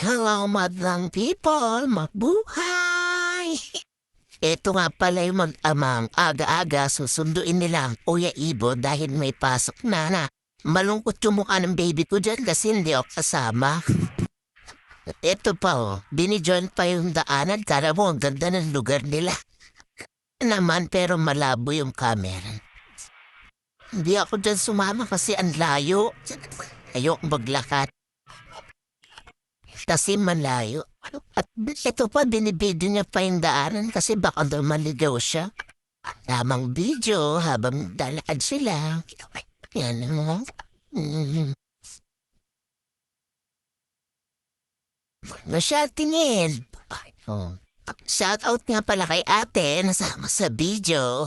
Hello, madlang people! Mabuhay! Ito nga pala yung mag-amang aga-aga susunduin nila ang Kuya Ibo dahil may pasok na. Malungkot yung mukha ng baby ko dyan kasi hindi ako kasama. At ito pa binijoin pa yung daanan. Kala mo, ang ganda ng lugar nila. Naman pero malabo yung camera. Hindi ako dyan sumama kasi ang layo. Ayok maglakad. Kasi malayo. At ito pa, binibidyo niya pa yung daanan kasi baka daw maligaw siya. Tamang video habang dalakad sila. Yan mo. Masya tingin. Oh. Shout out nga pala kay ate nasama sa video.